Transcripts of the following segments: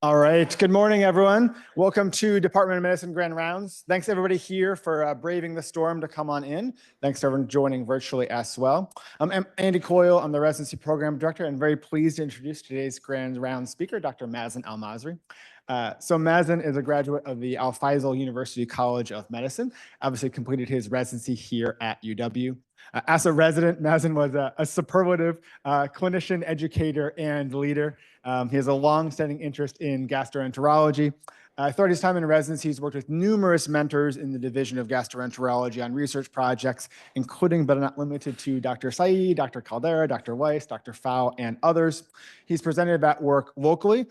All right. Good morning, everyone. Welcome to Department of Medicine Grand Rounds. Thanks everybody here for braving the storm to come on in. Thanks to everyone joining virtually as well. I'm Andy Coyle. I'm the Residency Program Director and very pleased to introduce today's Grand Round speaker, Dr. Mazen Almasry. So Mazen is a graduate of the Al Faisal University College of Medicine, obviously completed his residency here at UW. As a resident, Mazen was a superlative clinician, educator, and leader. He has a long-standing interest in gastroenterology. Throughout his time in residency, he's worked with numerous mentors in the Division of Gastroenterology on research projects, including but not limited to Dr. Saeed, Dr. Caldera, Dr. Weiss, Dr. Pfau, and others. He's presented that work locally,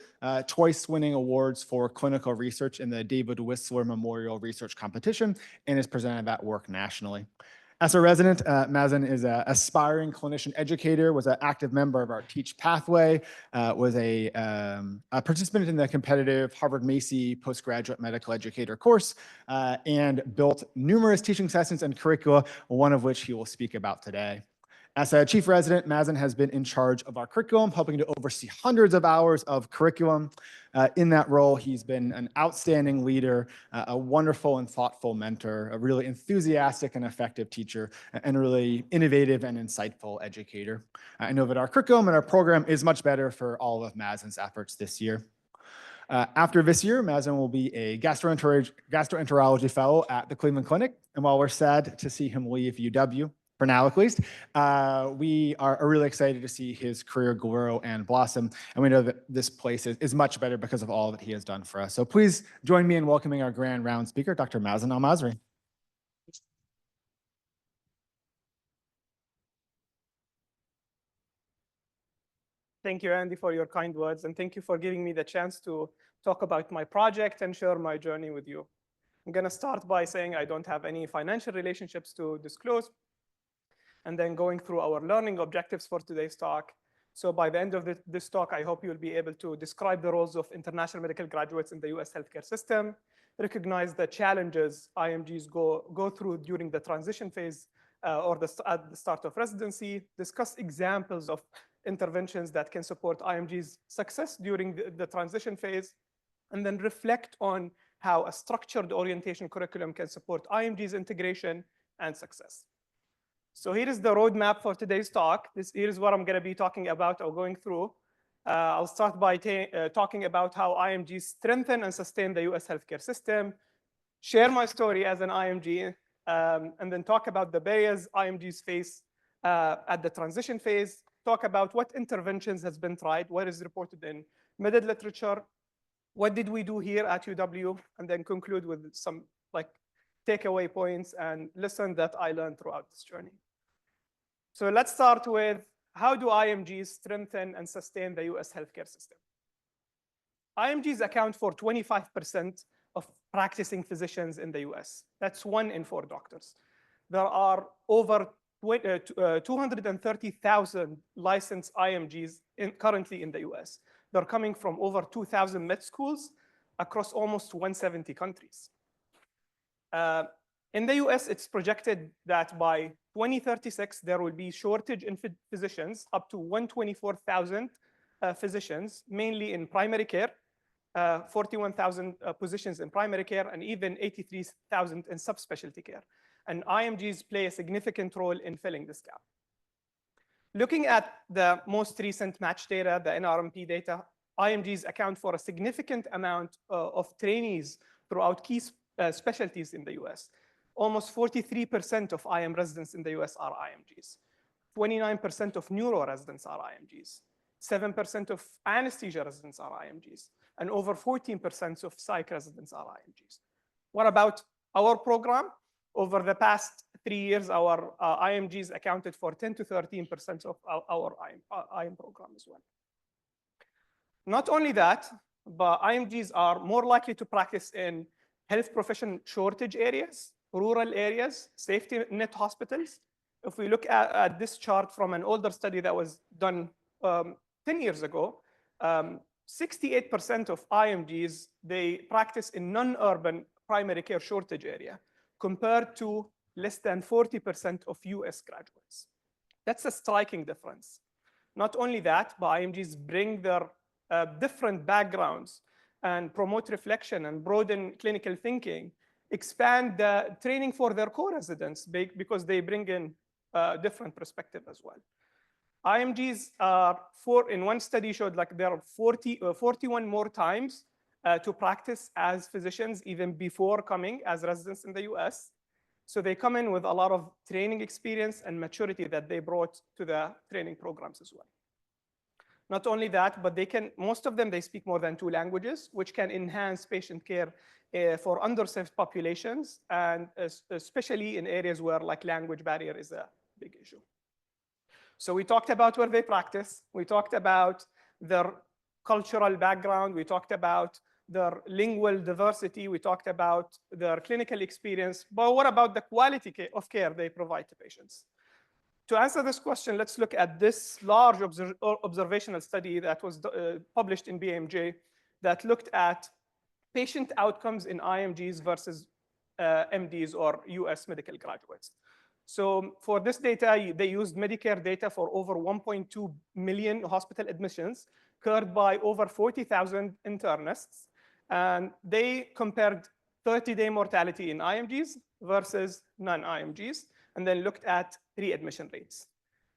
twice winning awards for clinical research in the David Whistler Memorial Research Competition, and has presented that work nationally. As a resident, Mazen is an aspiring clinician educator, was an active member of our Teach Pathway, was a participant in the competitive Harvard Macy postgraduate medical educator course, and built numerous teaching sessions and curricula, one of which he will speak about today. As a chief resident, Mazen has been in charge of our curriculum, helping to oversee hundreds of hours of curriculum. In that role, he's been an outstanding leader, a wonderful and thoughtful mentor, a really enthusiastic and effective teacher, and a really innovative and insightful educator. I know that our curriculum and our program is much better for all of Mazen's efforts this year. After this year, Mazen will be a gastroenterology fellow at the Cleveland Clinic. And while we're sad to see him leave UW, for now at least, we are really excited to see his career grow and blossom. And we know that this place is much better because of all that he has done for us. So please join me in welcoming our Grand Round speaker, Dr. Mazen Almasry. Thank you, Andy, for your kind words, and thank you for giving me the chance to talk about my project and share my journey with you. I'm going to start by saying I don't have any financial relationships to disclose, and then going through our learning objectives for today's talk. So by the end of this talk, I hope you'll be able to describe the roles of international medical graduates in the US healthcare system, recognize the challenges IMGs go through during the transition phase or at the start of residency, discuss examples of interventions that can support IMG's success during the transition phase, and then reflect on how a structured orientation curriculum can support IMG's integration and success. So here is the roadmap for today's talk. Here is what I'm going to be talking about or going through. I'll start by talking about how IMGs strengthen and sustain the US healthcare system, share my story as an IMG, and then talk about the barriers IMGs face at the transition phase, talk about what interventions has been tried, what is reported in med literature, what did we do here at UW, and then conclude with some takeaway points and lessons that I learned throughout this journey. So let's start with how do IMGs strengthen and sustain the US healthcare system? IMGs account for 25% of practicing physicians in the US. That's 1 in 4 doctors. There are over 230,000 licensed IMGs currently in the US. They're coming from over 2,000 med schools across almost 170 countries. In the US, it's projected that by 2036, there will be shortage in physicians, up to 124,000 physicians, mainly in primary care, 41,000 positions in primary care, and even 83,000 in subspecialty care. And IMGs play a significant role in filling this gap. Looking at the most recent match data, the NRMP data, IMGs account for a significant amount of trainees throughout key specialties in the US. Almost 43% of IM residents in the US are IMGs. 29% of neuro residents are IMGs. 7% of anesthesia residents are IMGs. And over 14% of psych residents are IMGs. What about our program? Over the past 3 years, our IMGs accounted for 10 to 13% of our IM program as well. Not only that, but IMGs are more likely to practice in health profession shortage areas, rural areas, safety net hospitals. If we look at this chart from an older study that was done 10 years ago, 68% of IMGs, they practice in non-urban primary care shortage area, compared to less than 40% of US graduates. That's a striking difference. Not only that, but IMGs bring their different backgrounds and promote reflection and broaden clinical thinking, expand the training for their co-residents because they bring in different perspective as well. IMGs are in one study showed like there are 41 more times to practice as physicians even before coming as residents in the US. So they come in with a lot of training experience and maturity that they brought to the training programs as well. Not only that, but most of them, they speak more than 2 languages, which can enhance patient care for underserved populations, and especially in areas where like language barrier is a big issue. So we talked about where they practice. We talked about their cultural background. We talked about their lingual diversity. We talked about their clinical experience. But what about the quality of care they provide to patients? To answer this question, let's look at this large observational study that was published in BMJ that looked at patient outcomes in IMGs versus MDs or US medical graduates. So for this data, they used Medicare data for over 1.2 million hospital admissions covered by over 40,000 internists. And they compared 30-day mortality in IMGs versus non-IMGs, and then looked at readmission rates.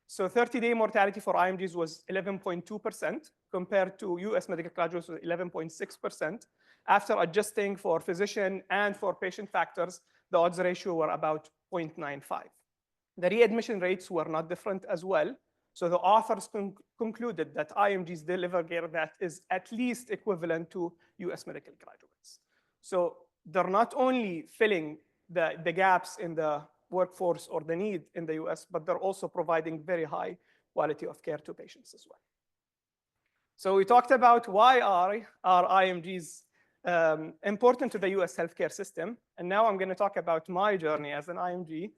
So 30-day mortality for IMGs was 11.2% compared to US medical graduates was 11.6%. After adjusting for physician and for patient factors, the odds ratio were about 0.95. The readmission rates were not different as well. So the authors concluded that IMGs deliver care that is at least equivalent to US medical graduates. So they're not only filling the gaps in the workforce or the need in the US, but they're also providing very high quality of care to patients as well. So we talked about why are IMGs important to the US healthcare system. And now I'm going to talk about my journey as an IMG.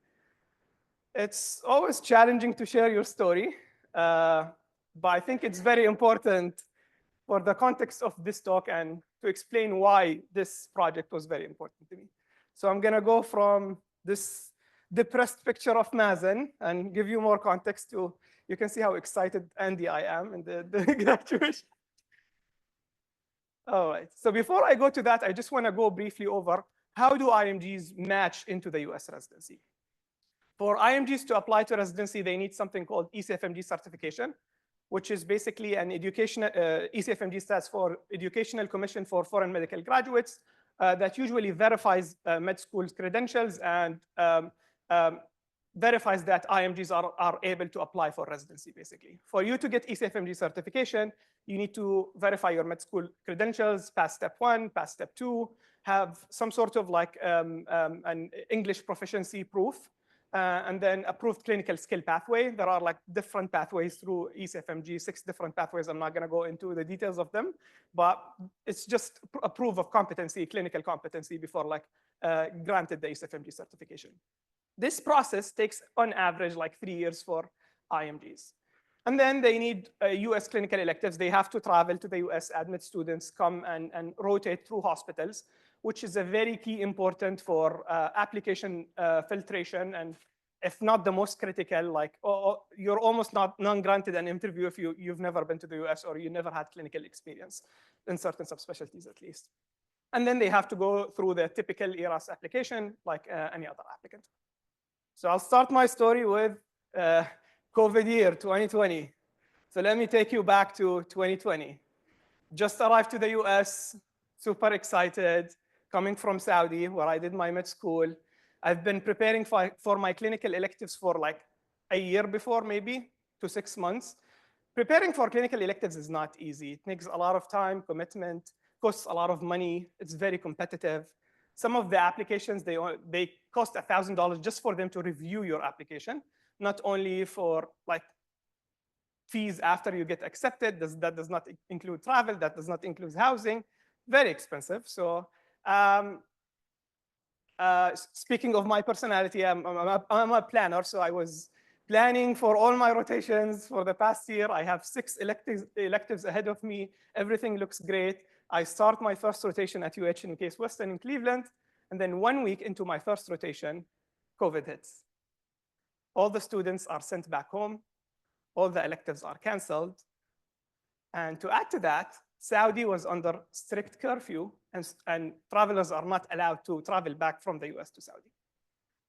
It's always challenging to share your story, but I think it's very important for the context of this talk and to explain why this project was very important to me. So I'm going to go from this depressed picture of Mazen and give you more context to, you can see how excited Andy I am in the graduation. All right, so before I go to that, I just want to go briefly over how do IMGs match into the US residency. For IMGs to apply to residency, they need something called ECFMG certification, which is basically an educational, ECFMG stands for Educational Commission for Foreign Medical Graduates, that usually verifies med school's credentials and verifies that IMGs are able to apply for residency, basically. For you to get ECFMG certification, you need to verify your med school credentials, pass step 1, pass step 2, have some sort of like an English proficiency proof, and then approved clinical skill pathway. There are like different pathways through ECFMG, 6 different pathways. I'm not going to go into the details of them, but it's just a proof of competency, clinical competency before like granted the ECFMG certification. This process takes on average like 3 years for IMGs. And then they need US clinical electives. They have to travel to the US, admit students, come and rotate through hospitals, which is a very key important for application filtration. And if not the most critical, like you're almost non-granted an interview if you've never been to the US or you never had clinical experience in certain subspecialties at least. And then they have to go through the typical ERAS application like any other applicant. So I'll start my story with COVID year, 2020. So let me take you back to 2020. Just arrived to the US, super excited, coming from Saudi, where I did my med school. I've been preparing for my clinical electives for like a year before, maybe to 6 months. Preparing for clinical electives is not easy. It takes a lot of time, commitment, costs a lot of money. It's very competitive. Some of the applications, they cost $1,000 just for them to review your application, not only for like fees after you get accepted. That does not include travel. That does not include housing. Very expensive. So speaking of my personality, I'm a planner. So I was planning for all my rotations for the past year. I have 6 electives ahead of me. Everything looks great. I start my first rotation at UH in Case Western in Cleveland. And then 1 week into my first rotation, COVID hits. All the students are sent back home. All the electives are canceled. And to add to that, Saudi was under strict curfew, and travelers are not allowed to travel back from the US to Saudi.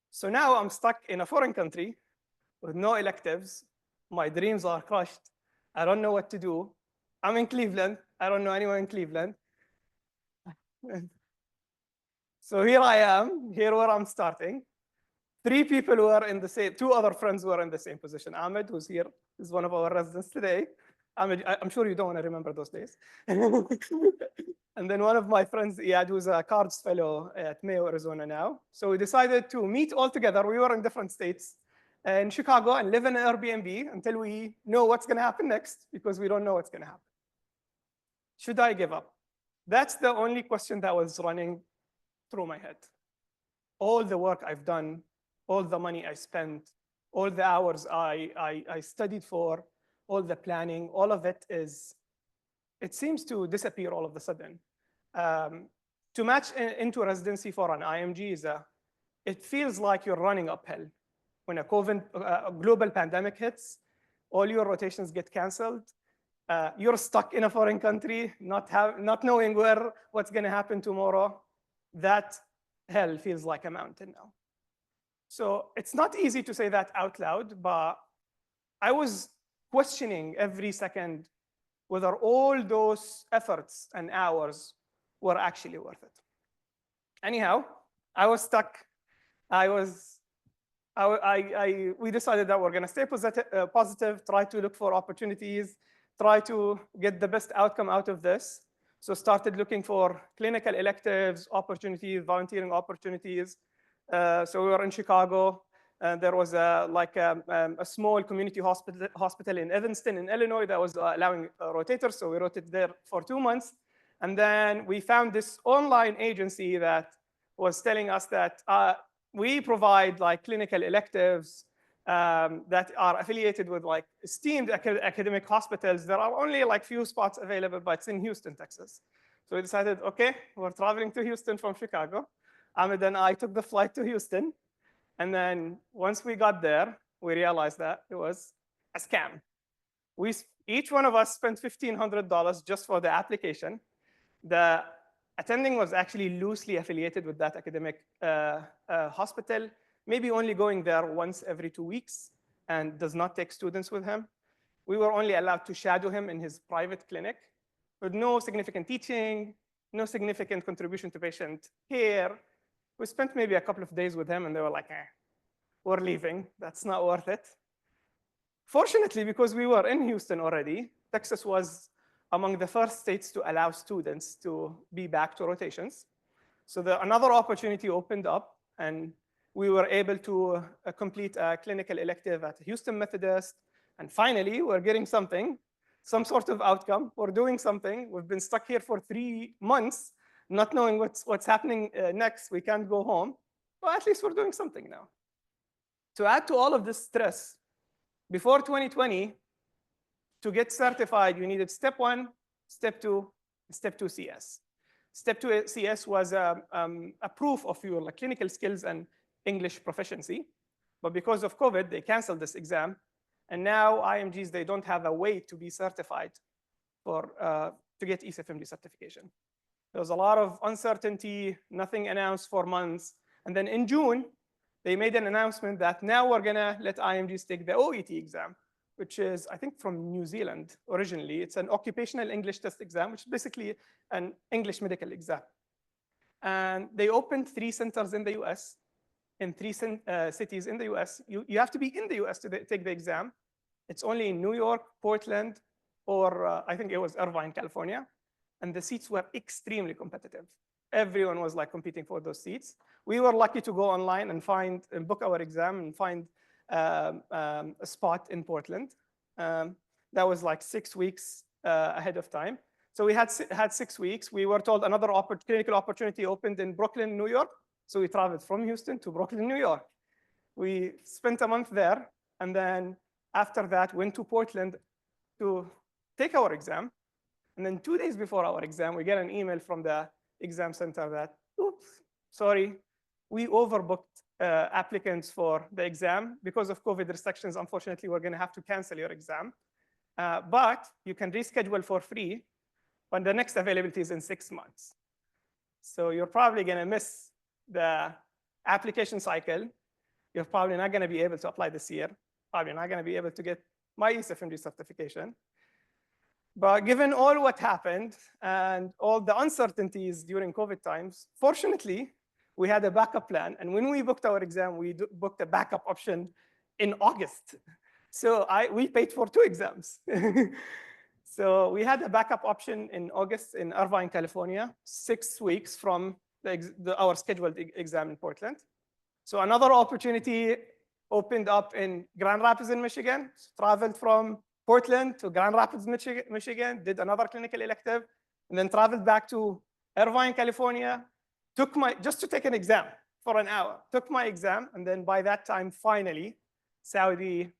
So now I'm stuck in a foreign country with no electives. My dreams are crushed. I don't know what to do. I'm in Cleveland. I don't know anyone in Cleveland. So here I am, here where I'm starting. 3 people who are in the same, 2 other friends who are in the same position. Ahmed, who's here, is one of our residents today. Ahmed, I'm sure you don't want to remember those days. And then one of my friends, Iyad, who's a Cards fellow at Mayo, Arizona now. So we decided to meet all together. We were in different states in Chicago and live in an Airbnb until we know what's going to happen next, because we don't know what's going to happen. Should I give up? That's the only question that was running through my head. All the work I've done, all the money I spent, all the hours I studied for, all the planning, all of it seems to disappear all of a sudden. To match into residency for an IMG it feels like you're running uphill. When a global pandemic hits, all your rotations get canceled. You're stuck in a foreign country, not knowing what's going to happen tomorrow. That hell feels like a mountain now. So it's not easy to say that out loud, but I was questioning every second whether all those efforts and hours were actually worth it. Anyhow, I was stuck. We decided that we're going to stay positive, try to look for opportunities, try to get the best outcome out of this. So started looking for clinical electives, opportunities, volunteering opportunities. So we were in Chicago. There was a small community hospital in Evanston in Illinois that was allowing rotators. So we rotated there for 2 months. And then we found this online agency that was telling us that we provide clinical electives that are affiliated with esteemed academic hospitals. There are only few spots available, but it's in Houston, Texas. So we decided, okay, we're traveling to Houston from Chicago. Ahmed and I took the flight to Houston. And then once we got there, we realized that it was a scam. Each one of us spent $1,500 just for the application. The attending was actually loosely affiliated with that academic hospital, maybe only going there once every 2 weeks, and does not take students with him. We were only allowed to shadow him in his private clinic with no significant teaching, no significant contribution to patient care. We spent maybe a couple of days with him, and they were like, we're leaving. That's not worth it. Fortunately, because we were in Houston already, Texas was among the first states to allow students to be back to rotations. So another opportunity opened up, and we were able to complete a clinical elective at Houston Methodist. And finally, we're getting something, some sort of outcome. We're doing something. We've been stuck here for 3 months, not knowing what's happening next. We can't go home. Well, at least we're doing something now. To add to all of this stress, before 2020, to get certified, you needed step 1, step 2, step 2 CS. Step 2 CS was a proof of your clinical skills and English proficiency. But because of COVID, they canceled this exam. And now IMGs, they don't have a way to be certified to get ECFMD certification. There was a lot of uncertainty, nothing announced for months. And then in June, they made an announcement that now we're going to let IMGs take the OET exam, which is, I think, from New Zealand originally. It's an occupational English test exam, which is basically an English medical exam. And they opened 3 centers in the US, in 3 cities in the US. You have to be in the US to take the exam. It's only in New York, Portland, or I think it was Irvine, California. And the seats were extremely competitive. Everyone was competing for those seats. We were lucky to go online and book our exam and find a spot in Portland. That was 6 weeks ahead of time. So we had 6 weeks. We were told another clinical opportunity opened in Brooklyn, New York. So we traveled from Houston to Brooklyn, New York. We spent a month there. And then after that, went to Portland to take our exam. And then 2 days before our exam, we get an email from the exam center that, oops, sorry, we overbooked applicants for the exam. Because of COVID restrictions, unfortunately, we're going to have to cancel your exam. But you can reschedule for free. but the next availability is in 6 months. So you're probably going to miss the application cycle. You're probably not going to be able to apply this year. Probably not going to be able to get my ECFMG certification. But given all what happened and all the uncertainties during COVID times, fortunately, we had a backup plan. And when we booked our exam, we booked a backup option in August. So we paid for 2 exams. So we had a backup option in August in Irvine, California, 6 weeks from our scheduled exam in Portland. So another opportunity opened up in Grand Rapids in Michigan, traveled from Portland to Grand Rapids, Michigan, did another clinical elective, and then traveled back to Irvine, California, just to take an exam for an hour, took my exam, and then by that time, finally, Saudi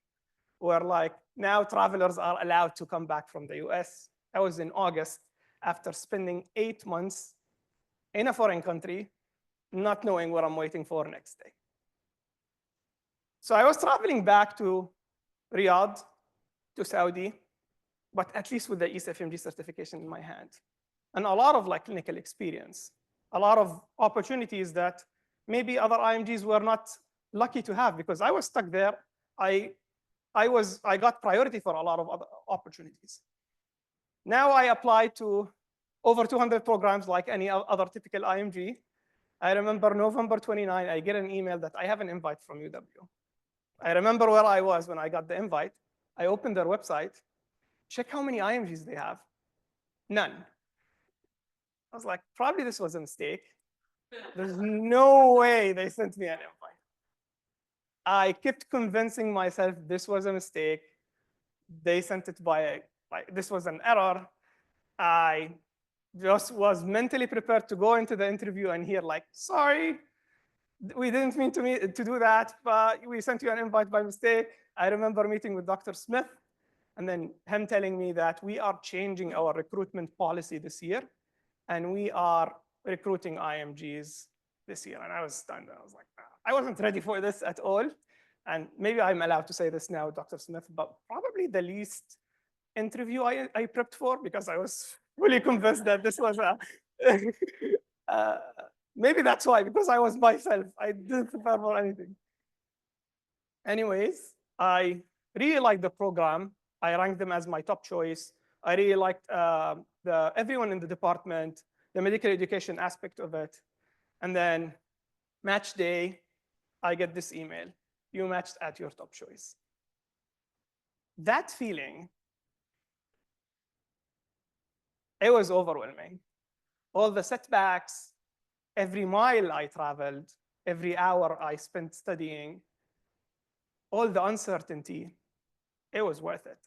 were like, now travelers are allowed to come back from the US. That was in August, after spending 8 months in a foreign country, not knowing what I'm waiting for next day. So I was traveling back to Riyadh, to Saudi, but at least with the ECFMG certification in my hand. And a lot of clinical experience, a lot of opportunities that maybe other IMGs were not lucky to have, because I was stuck there. I got priority for a lot of other opportunities. Now I applied to over 200 programs like any other typical IMG. I remember November 29, I get an email that I have an invite from UW. I remember where I was when I got the invite. I opened their website, check how many IMGs they have. None. I was like, probably this was a mistake. There's no way they sent me an invite. I kept convincing myself this was a mistake. They sent it this was an error. I just was mentally prepared to go into the interview and hear sorry, we didn't mean to do that, but we sent you an invite by mistake. I remember meeting with Dr. Smith and then him telling me that we are changing our recruitment policy this year and we are recruiting IMGs this year. And I was stunned. I was like, I wasn't ready for this at all. And maybe I'm allowed to say this now, Dr. Smith, but probably the least interview I prepped for, because I was fully convinced that this was maybe that's why, because I was myself. I didn't prepare for anything. Anyways, I really liked the program. I ranked them as my top choice. I really liked everyone in the department, the medical education aspect of it. And then match day, I get this email. You matched at your top choice. That feeling, it was overwhelming. All the setbacks, every mile I traveled, every hour I spent studying, all the uncertainty, it was worth it.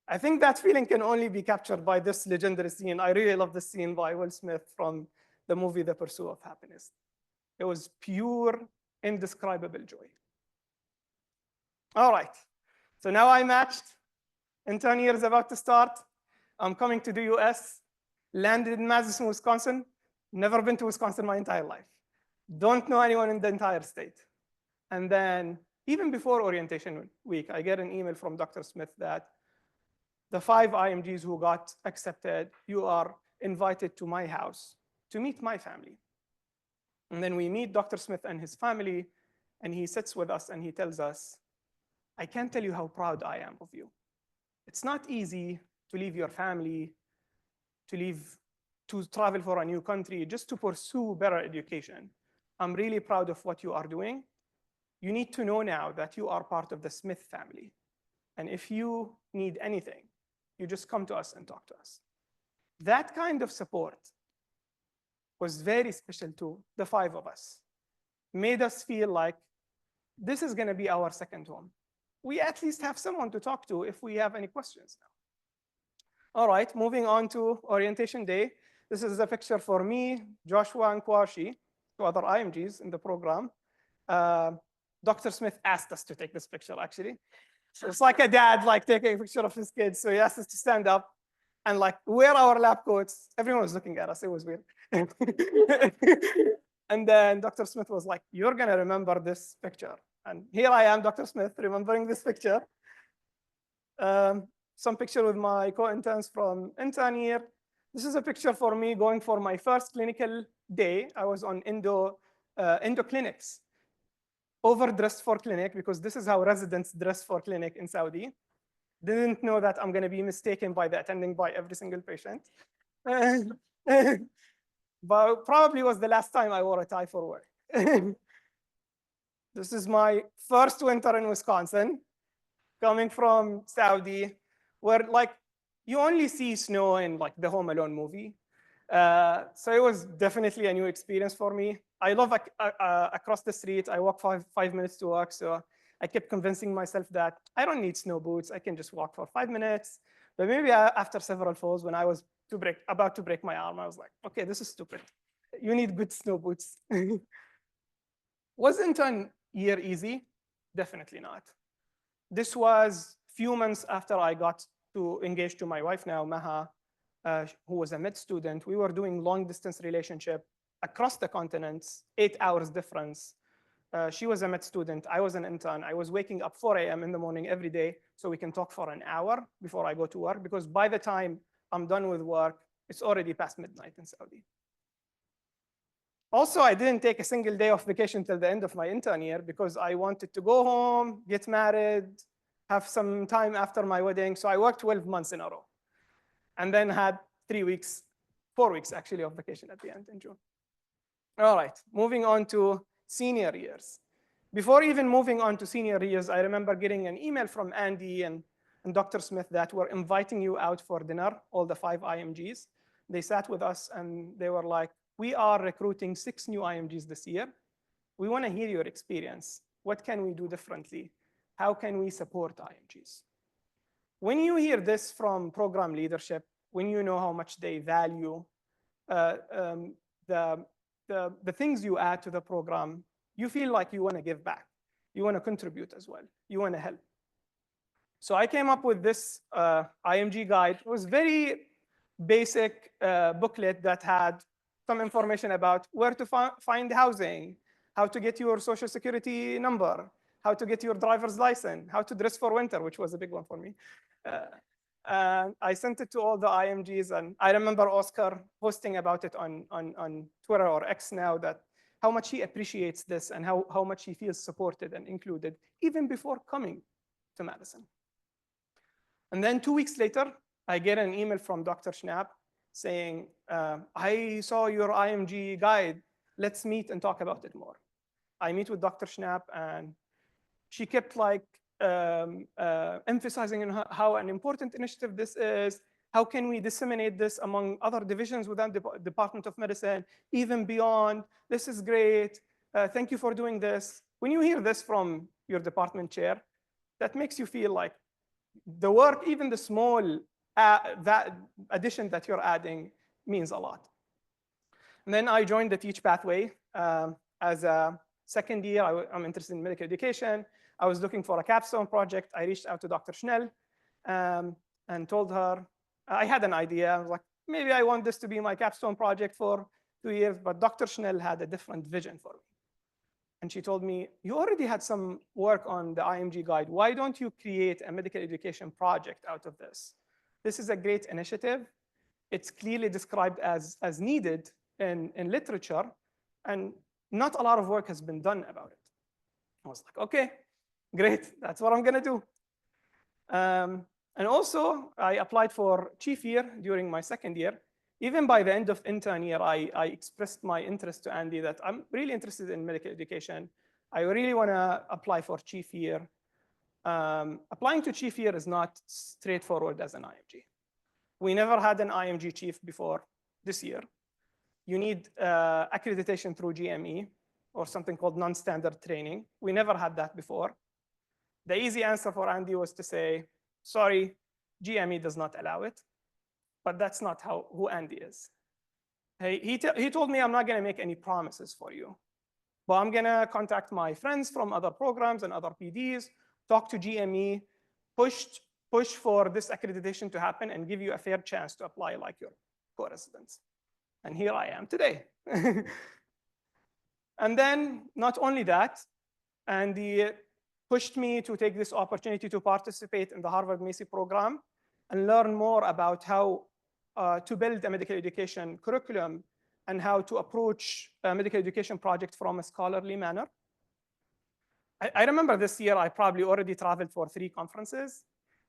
I think that feeling can only be captured by this legendary scene. I really love this scene by Will Smith from the movie The Pursuit of Happiness. It was pure, indescribable joy. All right, so now I matched. Intern year is about to start. I'm coming to the US, landed in Mazen, Wisconsin. Never been to Wisconsin my entire life. Don't know anyone in the entire state. And then even before orientation week, I get an email from Dr. Smith that the 5 IMGs who got accepted, you are invited to my house to meet my family. And then we meet Dr. Smith and his family, and he sits with us and he tells us, I can't tell you how proud I am of you. It's not easy to leave your family, to travel for a new country, just to pursue better education. I'm really proud of what you are doing. You need to know now that you are part of the Smith family. And if you need anything, you just come to us and talk to us. That kind of support was very special to the 5 of us. Made us feel like this is going to be our second home. We at least have someone to talk to if we have any questions now. All right, moving on to orientation day. This is a picture for me, Joshua, and Kwashi, 2 other IMGs in the program. Dr. Smith asked us to take this picture, actually. So it's like a dad taking a picture of his kids. So he asked us to stand up and wear our lab coats. Everyone was looking at us. It was weird. And then Dr. Smith was like, you're going to remember this picture. And here I am, Dr. Smith, remembering this picture. Some picture with my co-interns from intern year. This is a picture for me going for my first clinical day. I was on endo clinics, overdressed for clinic because this is how residents dress for clinic in Saudi. Didn't know that I'm going to be mistaken by the attending by every single patient. But probably was the last time I wore a tie for work. This is my first winter in Wisconsin, coming from Saudi, where like you only see snow in like the Home Alone movie. So it was definitely a new experience for me. I live across the street. I walk 5 minutes to work. So I kept convincing myself that I don't need snow boots. I can just walk for 5 minutes. But maybe after several falls, when I was about to break my arm, I was like, okay, this is stupid. You need good snow boots. Wasn't a year easy? Definitely not. This was a few months after I got to engage to my wife now, Maha, who was a med student. We were doing long distance relationship across the continents, 8 hours difference. She was a med student. I was an intern. I was waking up 4 a.m. in the morning every day so we can talk for an hour before I go to work, because by the time I'm done with work, it's already past midnight in Saudi. Also, I didn't take a single day of vacation till the end of my intern year because I wanted to go home, get married, have some time after my wedding. So I worked 12 months in a row and then had 4 weeks actually of vacation at the end in June. All right, moving on to senior years. Before even moving on to senior years, I remember getting an email from Andy and Dr. Smith that were inviting you out for dinner, all the 5 IMGs. They sat with us and they were like, we are recruiting 6 new IMGs this year. We want to hear your experience. What can we do differently? How can we support IMGs? When you hear this from program leadership, when you know how much they value the things you add to the program, you feel like you want to give back. You want to contribute as well. You want to help. So I came up with this IMG guide. It was very basic booklet that had some information about where to find housing, how to get your social security number, how to get your driver's license, how to dress for winter, which was a big one for me. I sent it to all the IMGs, and I remember Oscar posting about it on Twitter or X now, that how much he appreciates this and how much he feels supported and included, even before coming to Madison. And then 2 weeks later, I get an email from Dr. Schnapp saying, I saw your IMG guide. Let's meet and talk about it more. I meet with Dr. Schnapp, and she kept like emphasizing on how an important initiative this is. How can we disseminate this among other divisions within the Department of Medicine, even beyond? This is great. Thank you for doing this. When you hear this from your department chair, that makes you feel like the work, even the small that addition that you're adding, means a lot. And then I joined the Teach Pathway as a second year. I'm interested in medical education. I was looking for a capstone project. I reached out to Dr. Schnell and told her I had an idea. I was like, maybe I want this to be my capstone project for 2 years, but Dr. Schnell had a different vision for me. And she told me, you already had some work on the IMG guide. Why don't you create a medical education project out of this? This is a great initiative. It's clearly described as needed in literature, and not a lot of work has been done about it. I was like, okay, great, that's what I'm gonna do. And also, I applied for chief year during my second year. Even by the end of intern year, I expressed my interest to Andy that I'm really interested in medical education. I really wanna apply for chief year. Applying to chief year is not straightforward as an IMG. We never had an IMG chief before this year. You need accreditation through GME or something called non-standard training. We never had that before. The easy answer for Andy was to say, sorry, GME does not allow it. But that's not who Andy is. He told me, I'm not going to make any promises for you, but I'm going to contact my friends from other programs and other PDs, talk to GME, push for this accreditation to happen, and give you a fair chance to apply like your co-residents. And here I am today. And then not only that, Andy pushed me to take this opportunity to participate in the Harvard Macy program and learn more about how to build a medical education curriculum and how to approach a medical education project from a scholarly manner. I remember this year, I probably already traveled for 3 conferences,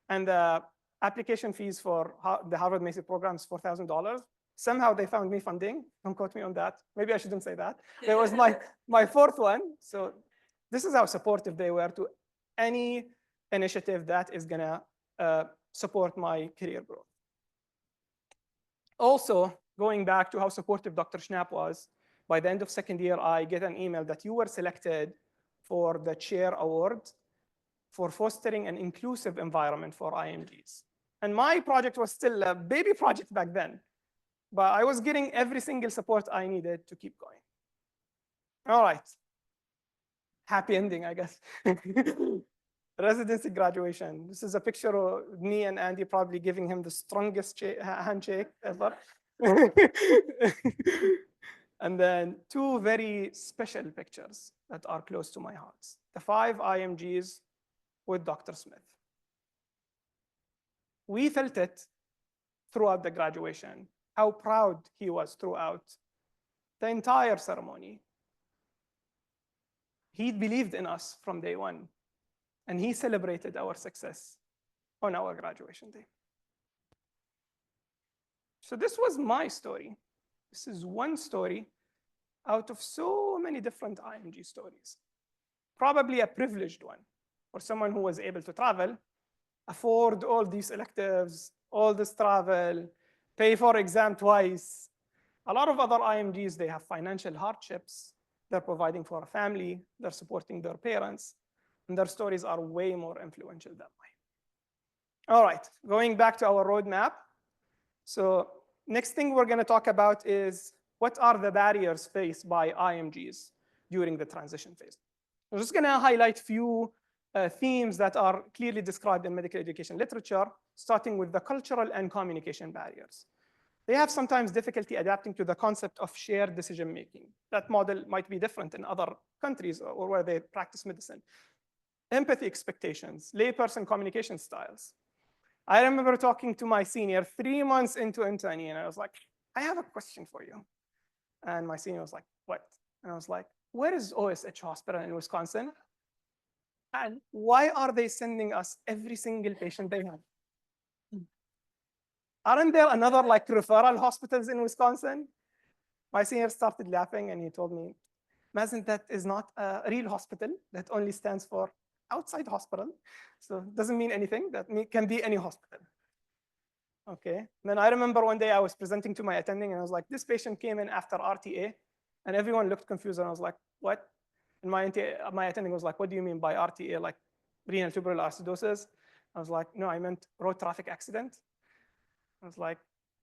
and the application fees for the Harvard Mason program is $4,000. Somehow they found me funding. Don't quote me on that. Maybe I shouldn't say that. It was my 4th one. So this is how supportive they were to any initiative that is gonna support my career growth. Also, going back to how supportive Dr. Schnapp was, by the end of 2nd year, I get an email that you were selected for the chair award for fostering an inclusive environment for IMGs. And my project was still a baby project back then, but I was getting every single support I needed to keep going. All right. Happy ending, I guess. Residency graduation. This is a picture of me and Andy probably giving him the strongest handshake ever. And then 2 very special pictures that are close to my heart. The 5 IMGs with Dr. Smith. We felt it throughout the graduation, how proud he was throughout the entire ceremony. He believed in us from day one, and he celebrated our success on our graduation day. So this was my story. This is one story out of so many different IMG stories. Probably a privileged one for someone who was able to travel, afford all these electives, all this travel, pay for exam twice. A lot of other IMGs, they have financial hardships. They're providing for a family. They're supporting their parents. And their stories are way more influential than mine. All right, going back to our roadmap. So next thing we're going to talk about is what are the barriers faced by IMGs during the transition phase. I'm just going to highlight a few themes that are clearly described in medical education literature, starting with the cultural and communication barriers. They have sometimes difficulty adapting to the concept of shared decision-making. That model might be different in other countries or where they practice medicine. Empathy expectations, layperson communication styles. I remember talking to my senior 3 months into interning, and I was like, I have a question for you. And my senior was like, what? And I was like, where is OSH Hospital in Wisconsin? And why are they sending us every single patient they have? Aren't there another like referral hospitals in Wisconsin? My senior started laughing and he told me, Mazen, that is not a real hospital. That only stands for outside hospital. So it doesn't mean anything. That can be any hospital. Okay. And then I remember one day I was presenting to my attending and I was like, this patient came in after RTA and everyone looked confused and I was like, what? And my attending was like, what do you mean by RTA, like renal tubular acidosis? I was like, no, I meant road traffic accident. I was like,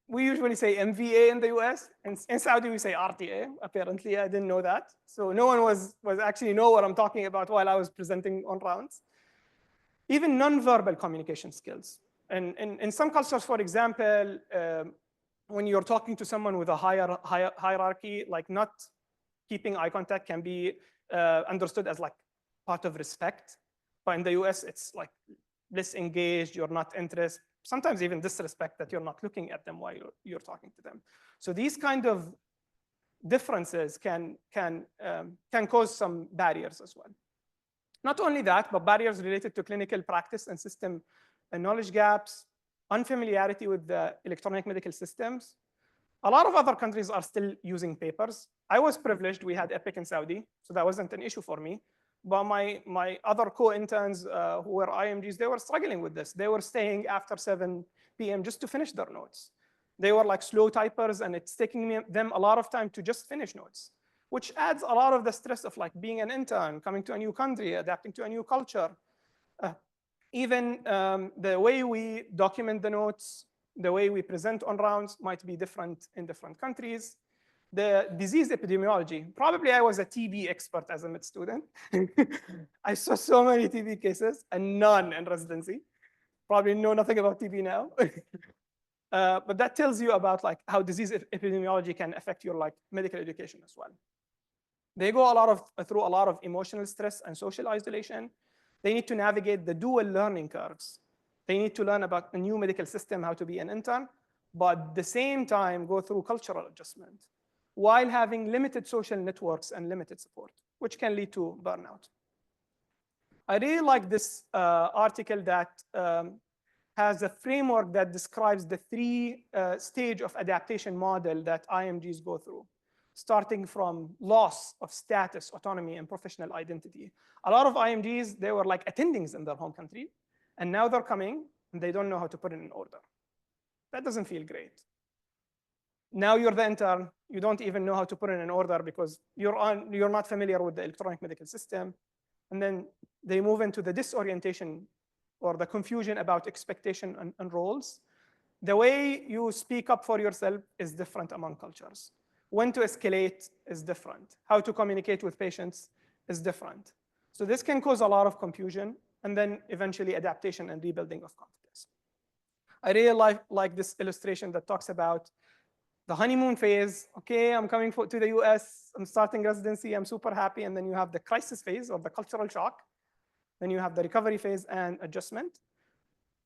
we usually say MVA in the US, and in Saudi we say RTA. Apparently, I didn't know that. So no one was actually know what I'm talking about while I was presenting on rounds. Even nonverbal communication skills. And in some cultures, for example, when you're talking to someone with a higher hierarchy, like not keeping eye contact can be understood as like part of respect. But in the US, it's like less engaged, you're not interested, sometimes even disrespect that you're not looking at them while you're talking to them. So these kind of differences can cause some barriers as well. Not only that, but barriers related to clinical practice and system knowledge gaps, unfamiliarity with the electronic medical systems. A lot of other countries are still using papers. I was privileged, we had Epic in Saudi, so that wasn't an issue for me. But my other co-interns who were IMGs, they were struggling with this. They were staying after 7 p.m. just to finish their notes. They were like slow typers, and it's taking them a lot of time to just finish notes, which adds a lot of the stress of like being an intern, coming to a new country, adapting to a new culture. Even the way we document the notes, the way we present on rounds might be different in different countries. The disease epidemiology, probably I was a TB expert as a med student. I saw so many TB cases and none in residency. Probably know nothing about TB now. But that tells you about like how disease epidemiology can affect your like medical education as well. They go through a lot of emotional stress and social isolation. They need to navigate the dual learning curves. They need to learn about the new medical system, how to be an intern, but at the same time go through cultural adjustment while having limited social networks and limited support, which can lead to burnout. I really like this article that has a framework that describes the three stage of adaptation model that IMGs go through, starting from loss of status, autonomy, and professional identity. A lot of IMGs, they were like attendings in their home country, and now they're coming and they don't know how to put it in order. That doesn't feel great. Now you're the intern, you don't even know how to put it in order because you're not familiar with the electronic medical system. And then they move into the disorientation or the confusion about expectation and roles. The way you speak up for yourself is different among cultures. When to escalate is different. How to communicate with patients is different. So this can cause a lot of confusion and then eventually adaptation and rebuilding of confidence. I really like this illustration that talks about the honeymoon phase. Okay, I'm coming to the US, I'm starting residency, I'm super happy. And then you have the crisis phase or the cultural shock. Then you have the recovery phase and adjustment.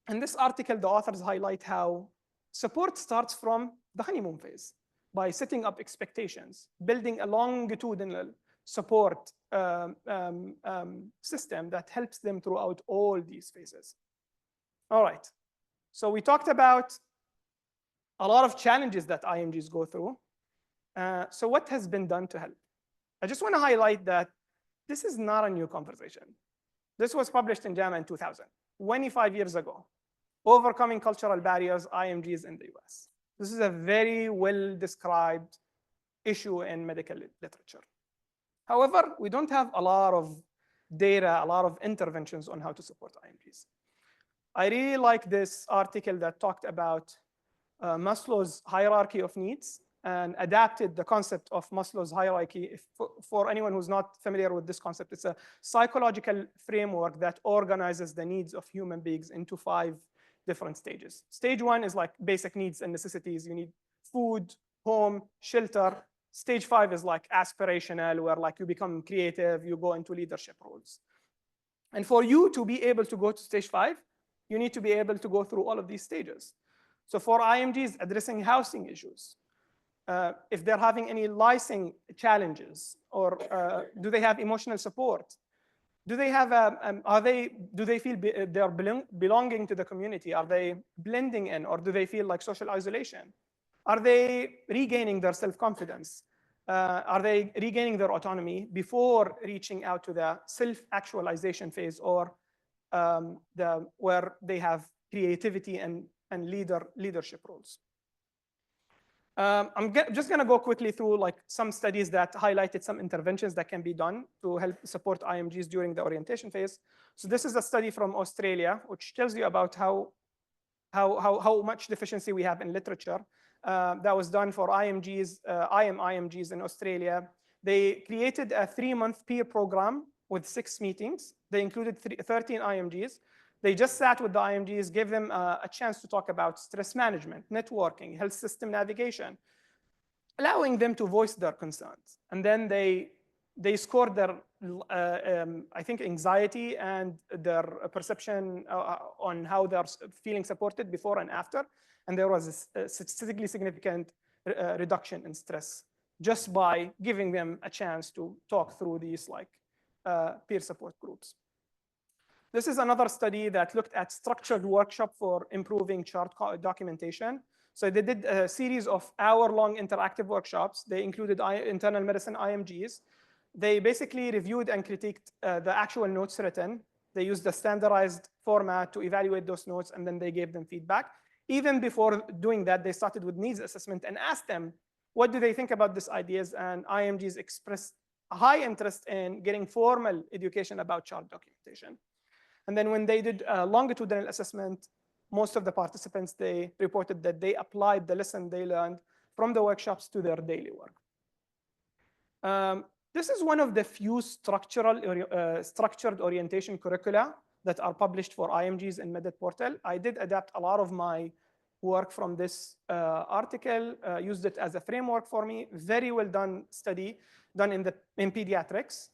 In this article, the authors highlight how support starts from the honeymoon phase by setting up expectations, building a longitudinal support system that helps them throughout all these phases. All right, so we talked about a lot of challenges that IMGs go through. So what has been done to help? I just want to highlight that this is not a new conversation. This was published in JAMA in 2000, 25 years ago. Overcoming cultural barriers, IMGs in the US. This is a very well-described issue in medical literature. However, we don't have a lot of data, a lot of interventions on how to support IMGs. I really like this article that talked about Maslow's hierarchy of needs and adapted the concept of Maslow's hierarchy. For anyone who's not familiar with this concept, it's a psychological framework that organizes the needs of human beings into 5 different stages. Stage 1 is like basic needs and necessities. You need food, home, shelter. Stage 5 is like aspirational, where like you become creative, you go into leadership roles. And for you to be able to go to stage 5, you need to be able to go through all of these stages. So for IMGs, addressing housing issues, if they're having any licensing challenges, or do they have emotional support? Do they have do they feel they're belonging to the community? Are they blending in, or do they feel like social isolation? Are they regaining their self-confidence? Are they regaining their autonomy before reaching out to the self-actualization phase, or where they have creativity and leadership roles? I'm just going to go quickly through like some studies that highlighted some interventions that can be done to help support IMGs during the orientation phase. So this is a study from Australia, which tells you about how much deficiency we have in literature. That was done for IMGs, IMGs in Australia. They created a 3-month peer program with 6 meetings. They included 13 IMGs. They just sat with the IMGs, gave them a chance to talk about stress management, networking, health system navigation, allowing them to voice their concerns. And then they scored their, I think, anxiety and their perception on how they're feeling supported before and after. And there was a statistically significant reduction in stress just by giving them a chance to talk through these like peer support groups. This is another study that looked at structured workshop for improving chart documentation. So they did a series of hour-long interactive workshops. They included internal medicine IMGs. They basically reviewed and critiqued the actual notes written. They used the standardized format to evaluate those notes, and then they gave them feedback. Even before doing that, they started with needs assessment and asked them, what do they think about these ideas? And IMGs expressed a high interest in getting formal education about chart documentation. And then when they did a longitudinal assessment, most of the participants, they reported that they applied the lesson they learned from the workshops to their daily work. This is one of the few structured orientation curricula that are published for IMGs in Meded Portal. I did adapt a lot of my work from this article, used it as a framework for me. Very well done study done in pediatrics,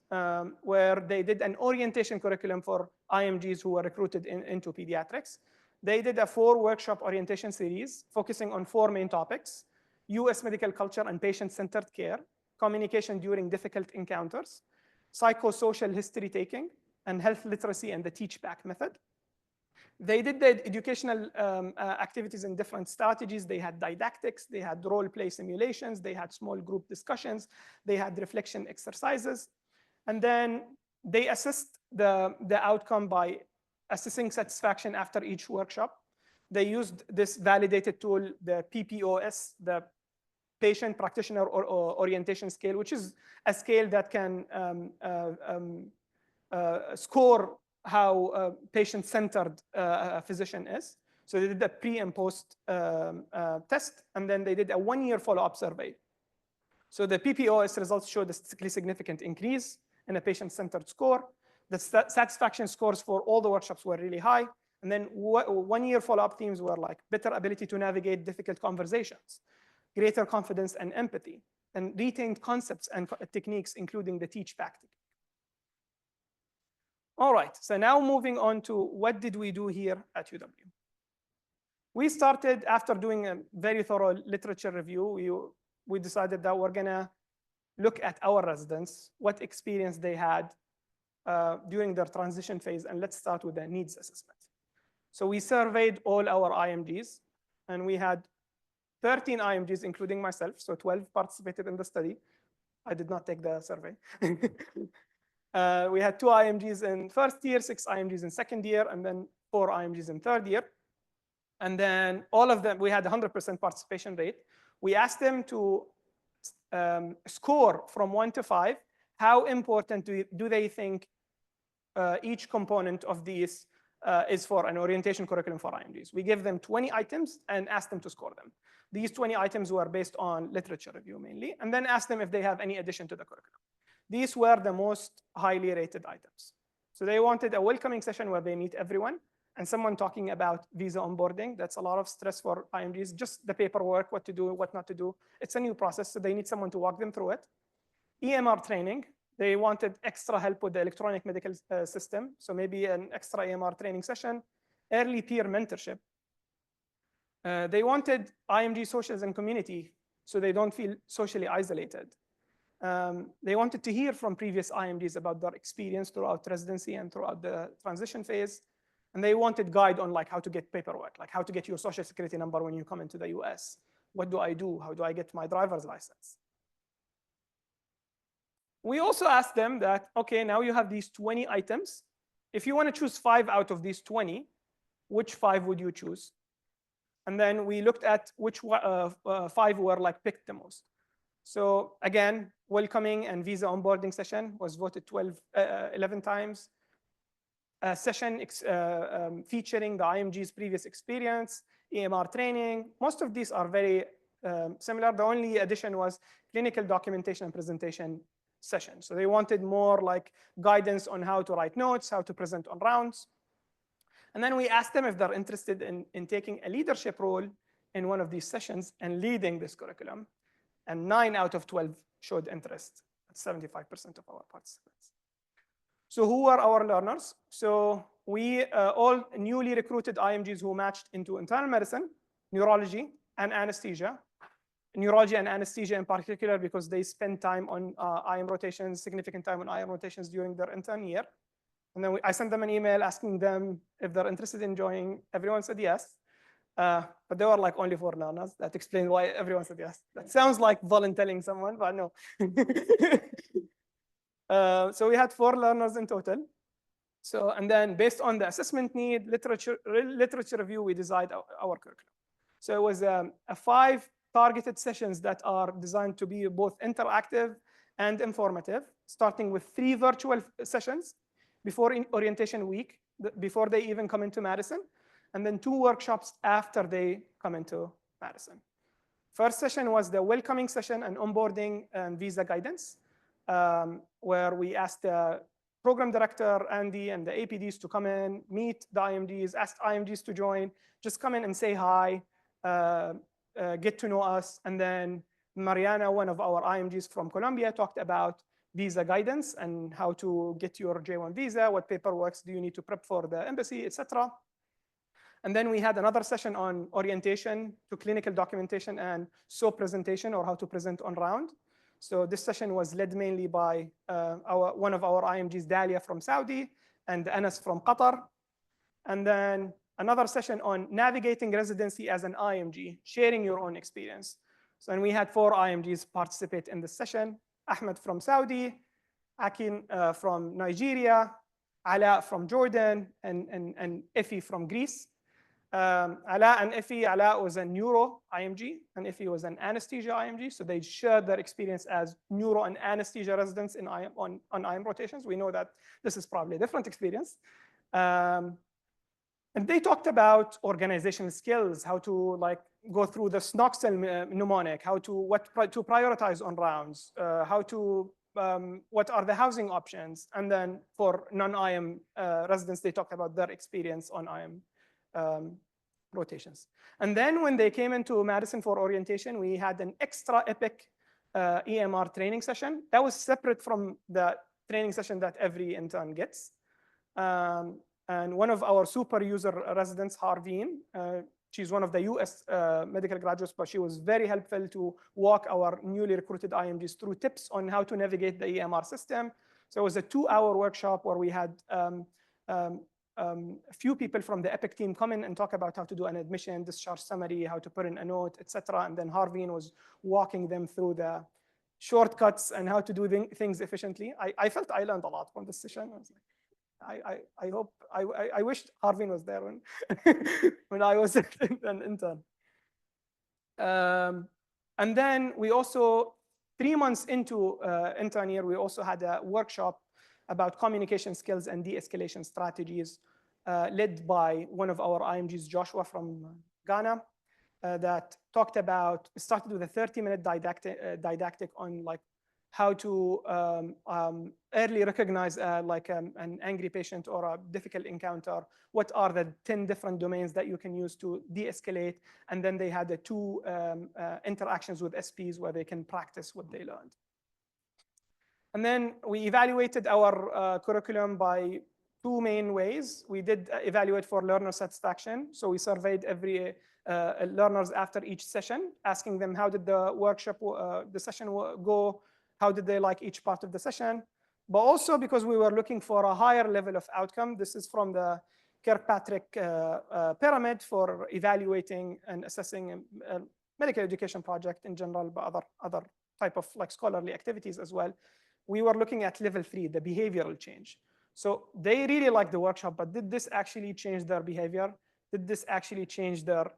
where they did an orientation curriculum for IMGs who were recruited into pediatrics. They did a 4-workshop orientation series focusing on 4 main topics: US medical culture and patient-centered care, communication during difficult encounters, psychosocial history taking, and health literacy and the teach-back method. They did the educational activities in different strategies. They had didactics, they had role-play simulations, they had small group discussions, they had reflection exercises. And then they assessed the outcome by assessing satisfaction after each workshop. They used this validated tool, the PPOS, the Patient Practitioner Orientation Scale, which is a scale that can score how patient-centered a physician is. So they did a pre and post test, and then they did a 1-year follow-up survey. So the PPOS results showed a statistically significant increase in a patient-centered score. The satisfaction scores for all the workshops were really high. And then 1-year follow-up themes were like better ability to navigate difficult conversations, greater confidence and empathy, and retained concepts and techniques, including the teach-back technique. All right, so now moving on to what did we do here at UW? We started, after doing a very thorough literature review, we decided that we're gonna look at our residents, what experience they had during their transition phase, and let's start with the needs assessment. So we surveyed all our IMGs, and we had 13 IMGs, including myself, so 12 participated in the study. I did not take the survey. We had 2 IMGs in first year, 6 IMGs in second year, and then 4 IMGs in third year. And then all of them, we had 100% participation rate. We asked them to score from 1 to 5. How important do they think each component of these is for an orientation curriculum for IMGs? We gave them 20 items and asked them to score them. These 20 items were based on literature review mainly, and then asked them if they have any addition to the curriculum. These were the most highly rated items. So they wanted a welcoming session where they meet everyone, and someone talking about visa onboarding. That's a lot of stress for IMGs, just the paperwork, what to do, what not to do. It's a new process, so they need someone to walk them through it. EMR training. They wanted extra help with the electronic medical system, so maybe an extra EMR training session. Early peer mentorship. They wanted IMG socials and community, so they don't feel socially isolated. They wanted to hear from previous IMGs about their experience throughout residency and throughout the transition phase. And they wanted guide on like how to get paperwork, like how to get your social security number when you come into the US. What do I do? How do I get my driver's license? We also asked them that, okay, now you have these 20 items. If you want to choose 5 out of these 20, which 5 would you choose? And then we looked at which 5 were like picked the most. So again, welcoming and visa onboarding session was voted 11 times. A session featuring the IMG's previous experience, EMR training. Most of these are very similar. The only addition was clinical documentation and presentation session. So they wanted more like guidance on how to write notes, how to present on rounds. And then we asked them if they're interested in taking a leadership role in one of these sessions and leading this curriculum. And 9 out of 12 showed interest. That's 75% of our participants. So who were our learners? So we all newly recruited IMGs who matched into internal medicine, neurology, and anesthesia. Neurology and anesthesia in particular because they spend time on IM rotations, significant time on IM rotations during their intern year. And then I sent them an email asking them if they're interested in joining. Everyone said yes. But there were like only 4 learners. That explains why everyone said yes. That sounds like volunteering someone, but no. So we had 4 learners in total. So, and then based on the assessment need, literature review, we designed our curriculum. So it was 5 targeted sessions that are designed to be both interactive and informative, starting with 3 virtual sessions before orientation week, before they even come into Madison, and then 2 workshops after they come into Madison. First session was the welcoming session and onboarding and visa guidance, where we asked the program director, Andy, and the APDs to come in, meet the IMGs, ask IMGs to join, just come in and say hi, get to know us. And then Mariana, one of our IMGs from Colombia, talked about visa guidance and how to get your J1 visa, what paperwork do you need to prep for the embassy, etc. And then we had another session on orientation to clinical documentation and SOAP presentation, or how to present on round. So this session was led mainly by one of our IMGs, Dalia from Saudi, and Anas from Qatar. And then another session on navigating residency as an IMG, sharing your own experience. So and we had 4 IMGs participate in this session: Ahmed from Saudi, Akin from Nigeria, Ala from Jordan, and Effie from Greece. Ala and Effie, Ala was a neuro IMG, and Effie was an anesthesia IMG. So they shared their experience as neuro and anesthesia residents on IM rotations. We know that this is probably a different experience. And they talked about organizational skills, how to like go through the Snoxel mnemonic, what to prioritize on rounds, what are the housing options, and then for non-IM residents, they talked about their experience on IM rotations. And then when they came into Madison for orientation, we had an extra epic EMR training session that was separate from the training session that every intern gets. And one of our super user residents, Harveen, she's one of the US medical graduates, but she was very helpful to walk our newly recruited IMGs through tips on how to navigate the EMR system. So it was a 2-hour workshop where we had a few people from the EPIC team come in and talk about how to do an admission, discharge summary, how to put in a note, etc. And then Harveen was walking them through the shortcuts and how to do things efficiently. I felt I learned a lot from this session. I was like, I wished Harveen was there when, when I was an intern. And then we also, 3 months into intern year, we also had a workshop about communication skills and de-escalation strategies led by one of our IMGs, Joshua from Ghana, that talked about, started with a 30-minute didactic on like how to early recognize an angry patient or a difficult encounter. What are the 10 different domains that you can use to de-escalate? And then they had the 2 interactions with SPs where they can practice what they learned. And then we evaluated our curriculum by 2 main ways. We did evaluate for learner satisfaction. So we surveyed every learners after each session, asking them how did the workshop, the session go, how did they like each part of the session. But also because we were looking for a higher level of outcome. This is from the Kirkpatrick pyramid for evaluating and assessing a medical education project in general, but other type of like scholarly activities as well. We were looking at level 3, the behavioral change. So they really liked the workshop, but did this actually change their behavior? Did this actually change their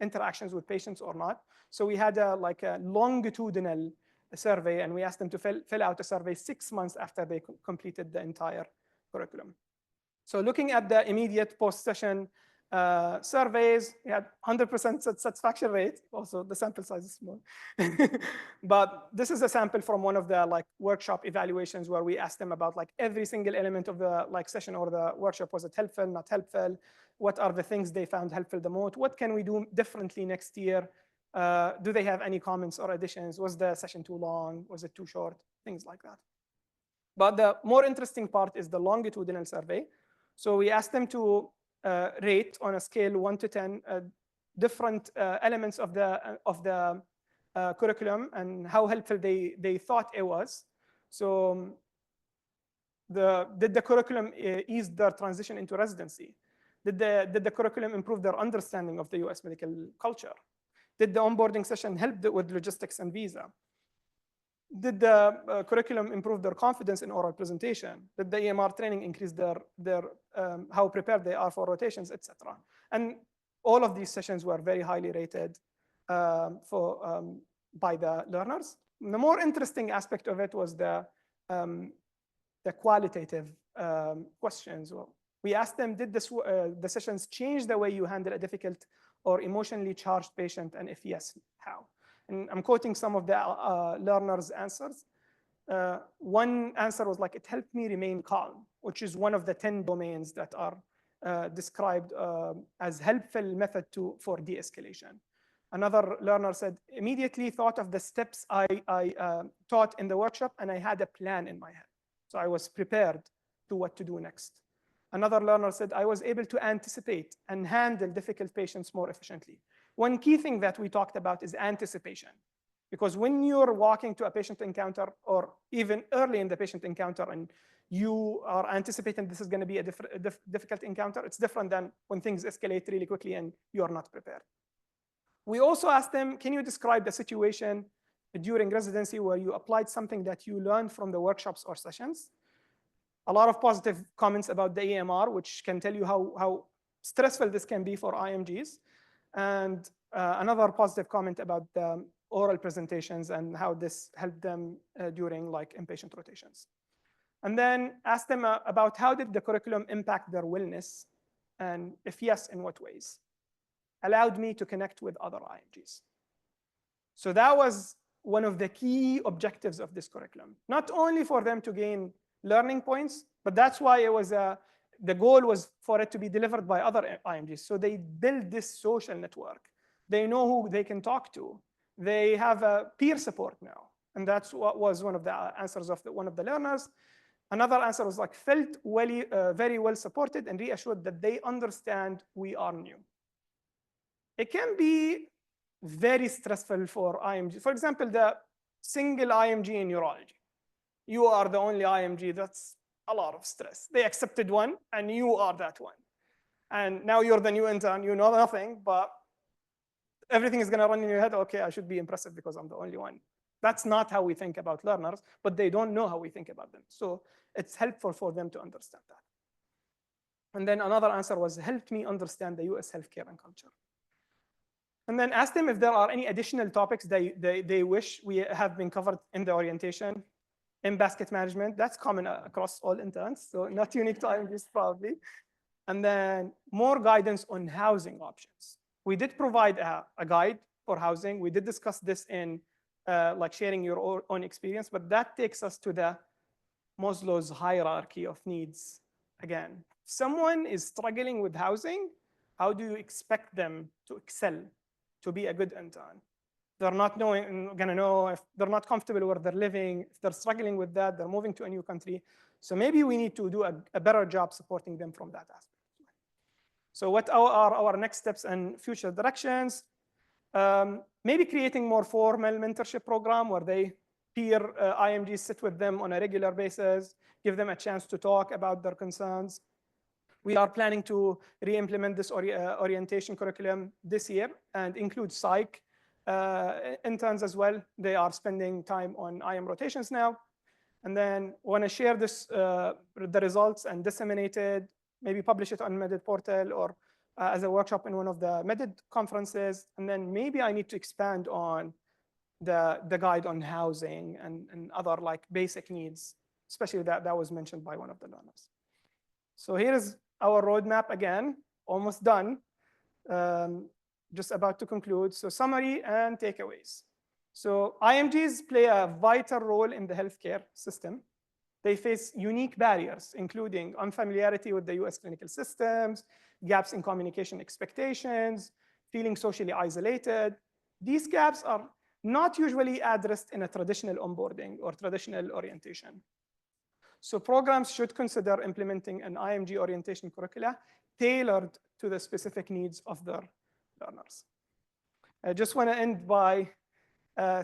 interactions with patients or not? So we had a longitudinal survey, and we asked them to fill out a survey 6 months after they completed the entire curriculum. So looking at the immediate post-session surveys, we had 100% satisfaction rate. Also, the sample size is small. But this is a sample from one of the workshop evaluations where we asked them about every single element of the session or the workshop. Was it helpful, not helpful? What are the things they found helpful the most? What can we do differently next year? Do they have any comments or additions? Was the session too long? Was it too short? Things like that. But the more interesting part is the longitudinal survey. So we asked them to rate on a scale 1 to 10 different elements of the curriculum and how helpful they thought it was. So did the curriculum ease their transition into residency? Did the curriculum improve their understanding of the US medical culture? Did the onboarding session help with logistics and visa? Did the curriculum improve their confidence in oral presentation? Did the EMR training increase their how prepared they are for rotations, etc.? And all of these sessions were very highly rated by the learners. And the more interesting aspect of it was the qualitative questions. We asked them, did the sessions change the way you handle a difficult or emotionally charged patient? And if yes, how? And I'm quoting some of the learners' answers. One answer was it helped me remain calm, which is one of the 10 domains that are described as helpful method for de-escalation. Another learner said, immediately thought of the steps I taught in the workshop, and I had a plan in my head. So I was prepared to what to do next. Another learner said, I was able to anticipate and handle difficult patients more efficiently. One key thing that we talked about is anticipation. Because when you're walking to a patient encounter, or even early in the patient encounter, and you are anticipating this is going to be a difficult encounter, it's different than when things escalate really quickly and you're not prepared. We also asked them, can you describe the situation during residency where you applied something that you learned from the workshops or sessions? A lot of positive comments about the EMR, which can tell you how stressful this can be for IMGs. And another positive comment about the oral presentations and how this helped them during like inpatient rotations. And then asked them about how did the curriculum impact their wellness, and if yes, in what ways. Allowed me to connect with other IMGs. So that was one of the key objectives of this curriculum. Not only for them to gain learning points, but that's why it was the goal was for it to be delivered by other IMGs. So they build this social network. They know who they can talk to. They have a peer support now. And that's what was one of the answers of one of the learners. Another answer was like, felt very well supported and reassured that they understand we are new. It can be very stressful for IMG. For example, the single IMG in urology. You are the only IMG. That's a lot of stress. They accepted one, and you are that one. And now you're the new intern. You know nothing, but everything is going to run in your head. OK, I should be impressive because I'm the only one. That's not how we think about learners, but they don't know how we think about them. So it's helpful for them to understand that. And then another answer was, helped me understand the US healthcare and culture. And then asked them if there are any additional topics they wish we have been covered in the orientation. In basket management, that's common across all interns, so not unique to IMGs probably. And then more guidance on housing options. We did provide a guide for housing. We did discuss this in like sharing your own experience, but that takes us to the Maslow's hierarchy of needs. Again, if someone is struggling with housing, how do you expect them to excel, to be a good intern? They're not going to know if they're not comfortable where they're living. If they're struggling with that, they're moving to a new country. So maybe we need to do a better job supporting them from that aspect. So what are our next steps and future directions? Maybe creating more formal mentorship program where peer IMGs sit with them on a regular basis, give them a chance to talk about their concerns. We are planning to re-implement this orientation curriculum this year and include psych interns as well. They are spending time on IM rotations now. And then want to share this, the results and disseminate it, maybe publish it on Meded portal or as a workshop in one of the Meded conferences. And then maybe I need to expand on the guide on housing and other like basic needs, especially that was mentioned by one of the learners. So here's our roadmap again, almost done. Just about to conclude. So summary and takeaways. So IMGs play a vital role in the healthcare system. They face unique barriers, including unfamiliarity with the US clinical systems, gaps in communication expectations, feeling socially isolated. These gaps are not usually addressed in a traditional onboarding or traditional orientation. So programs should consider implementing an IMG orientation curricula tailored to the specific needs of their learners. I just want to end by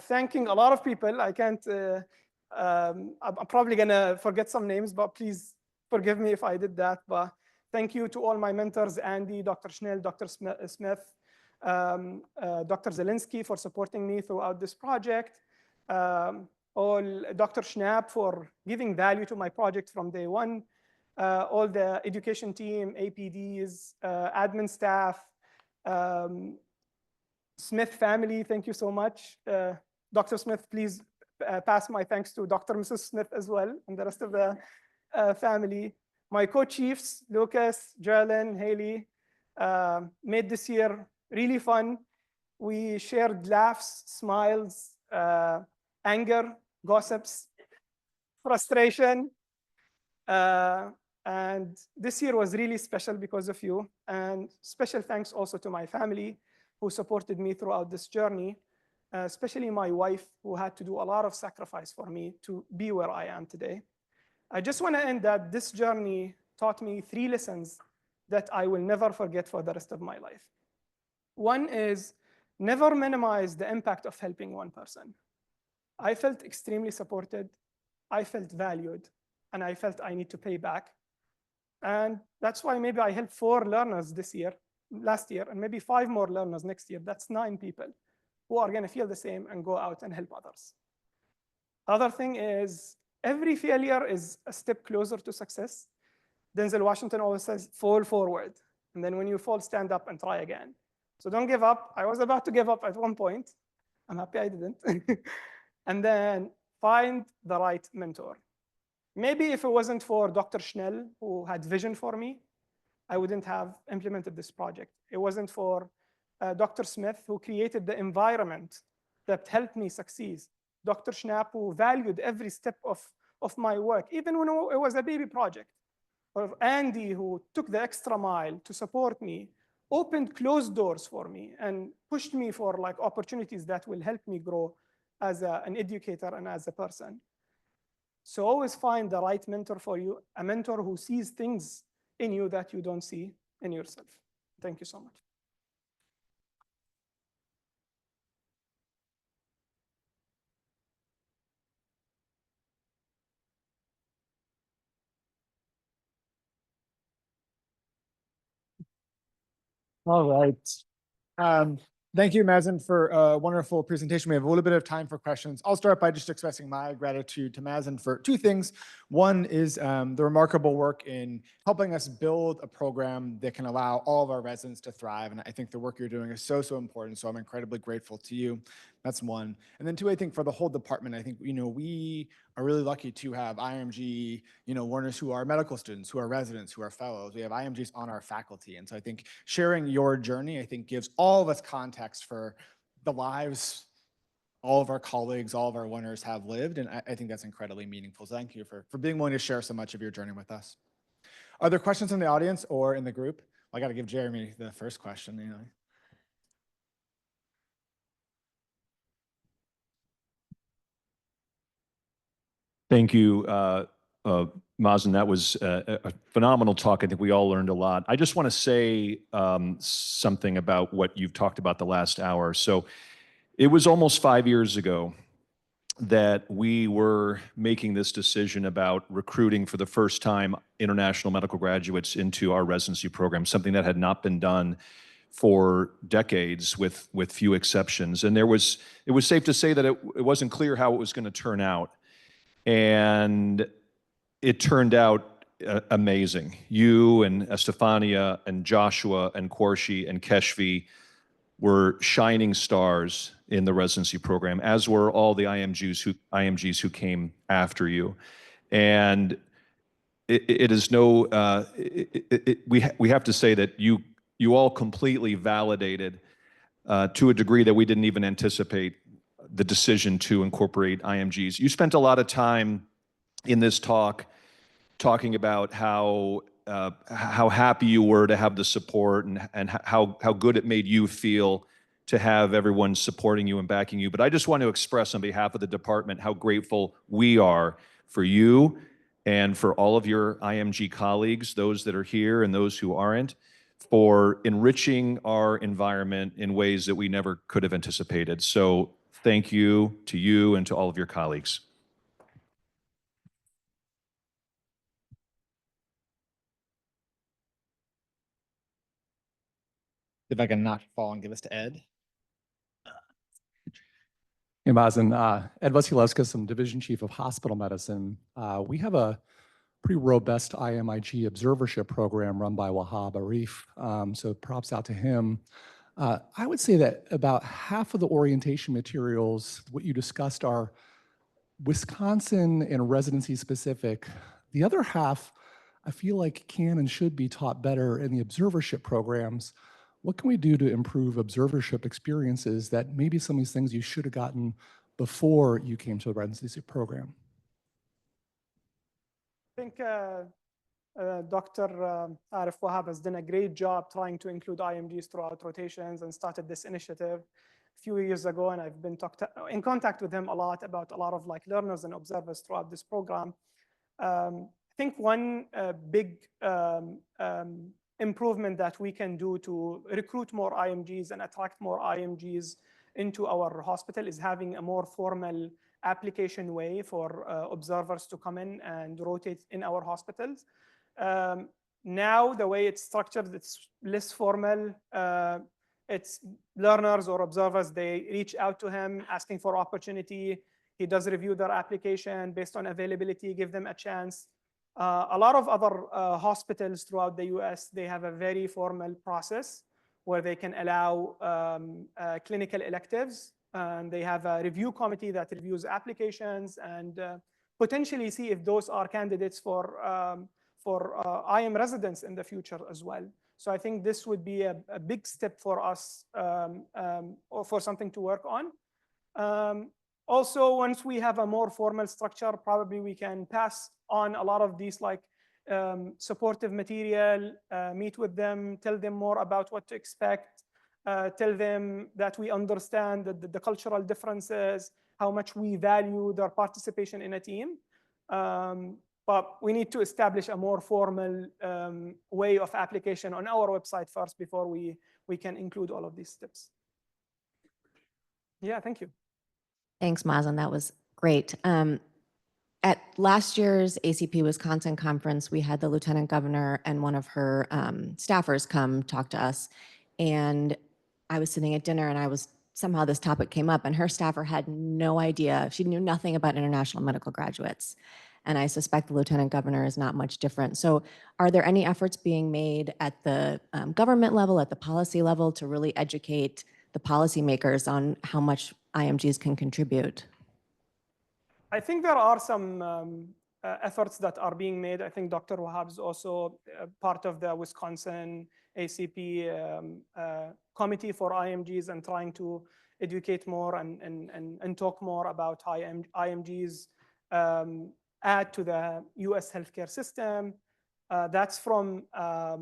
thanking a lot of people. I can't, I'm probably going to forget some names, but please forgive me if I did that. But thank you to all my mentors, Andy, Dr. Schnell, Dr. Smith, Dr. Zelinsky for supporting me throughout this project. All Dr. Schnapp for giving value to my project from day one. All the education team, APDs, admin staff, Smith family, thank you so much. Dr. Smith, please pass my thanks to Dr. and Mrs. Smith as well, and the rest of the family. My co-chiefs, Lucas, Geraldine, Haley, made this year really fun. We shared laughs, smiles, anger, gossips, frustration. And this year was really special because of you. And special thanks also to my family who supported me throughout this journey, especially my wife who had to do a lot of sacrifice for me to be where I am today. I just want to end that this journey taught me 3 lessons that I will never forget for the rest of my life. One is never minimize the impact of helping one person. I felt extremely supported, I felt valued, and I felt I need to pay back. And that's why maybe I helped 4 learners last year, and maybe 5 more learners next year. That's 9 people who are going to feel the same and go out and help others. Other thing is, every failure is a step closer to success. Denzel Washington always says, fall forward. And then when you fall, stand up and try again. So don't give up. I was about to give up at one point. I'm happy I didn't. And then find the right mentor. Maybe if it wasn't for Dr. Schnell, who had vision for me, I wouldn't have implemented this project. It wasn't for Dr. Smith, who created the environment that helped me succeed. Dr. Schnapp, who valued every step of my work, even when it was a baby project. Or Andy, who took the extra mile to support me, opened closed doors for me, and pushed me for like opportunities that will help me grow as an educator and as a person. So always find the right mentor for you, a mentor who sees things in you that you don't see in yourself. Thank you so much. All right. Thank you, Mazen, for a wonderful presentation. We have a little bit of time for questions. I'll start by just expressing my gratitude to Mazen for 2 things. One is the remarkable work in helping us build a program that can allow all of our residents to thrive. And I think the work you're doing is so, so important. So I'm incredibly grateful to you. That's one. And then 2, I think for the whole department, I think, we are really lucky to have IMG, learners who are medical students, who are residents, who are fellows. We have IMGs on our faculty. And so I think sharing your journey, I think, gives all of us context for the lives all of our colleagues, all of our learners have lived. And I think that's incredibly meaningful. So thank you for being willing to share so much of your journey with us. Are there questions in the audience or in the group? I got to give Jeremy the first question. Thank you, Mazen. That was a phenomenal talk. I think we all learned a lot. I just want to say something about what you've talked about the last hour. So it was almost 5 years ago that we were making this decision about recruiting for the first time international medical graduates into our residency program, something that had not been done for decades with few exceptions. And it was safe to say that it wasn't clear how it was going to turn out. And it turned out amazing. You and Estefania and Joshua and Korshi and Keshvi were shining stars in the residency program, as were all the IMGs who came after you. And it is no, we have to say that you all completely validated to a degree that we didn't even anticipate the decision to incorporate IMGs. You spent a lot of time in this talk talking about how happy you were to have the support and how good it made you feel to have everyone supporting you and backing you. But I just want to express on behalf of the department how grateful we are for you and for all of your IMG colleagues, those that are here and those who aren't, for enriching our environment in ways that we never could have anticipated. So thank you to you and to all of your colleagues. If I can not fall and give this to Ed. Hey, Mazen. Ed Vasilevskis, I'm Division Chief of Hospital Medicine. We have a pretty robust IMIG observership program run by Wahab Arif, so props out to him. I would say that about half of the orientation materials, what you discussed, are Wisconsin and residency specific. The other half, I feel like can and should be taught better in the observership programs. What can we do to improve observership experiences that maybe some of these things you should have gotten before you came to the residency program? I think Dr. Arif Wahab has done a great job trying to include IMGs throughout rotations and started this initiative a few years ago. And I've been in contact with him a lot about a lot of learners and observers throughout this program. I think one big improvement that we can do to recruit more IMGs and attract more IMGs into our hospital is having a more formal application way for observers to come in and rotate in our hospitals. Now, the way it's structured, it's less formal. It's learners or observers, they reach out to him asking for opportunity. He does review their application based on availability, give them a chance. A lot of other hospitals throughout the US, they have a very formal process where they can allow clinical electives. And they have a review committee that reviews applications and potentially see if those are candidates for IM residents in the future as well. So I think this would be a big step for us or for something to work on. Also, once we have a more formal structure, probably we can pass on a lot of these like supportive material, meet with them, tell them more about what to expect, tell them that we understand the cultural differences, how much we value their participation in a team. But we need to establish a more formal way of application on our website first before we can include all of these steps. Yeah, thank you. Thanks, Mazen. That was great. At last year's ACP Wisconsin conference, we had the lieutenant governor and one of her staffers come talk to us. And I was sitting at dinner and somehow this topic came up and her staffer had no idea. She knew nothing about international medical graduates. And I suspect the lieutenant governor is not much different. So are there any efforts being made at the government level, at the policy level, to really educate the policymakers on how much IMGs can contribute? I think there are some efforts that are being made. I think Dr. Wahab is also part of the Wisconsin ACP committee for IMGs and trying to educate more and talk more about how IMGs add to the US healthcare system. That's from a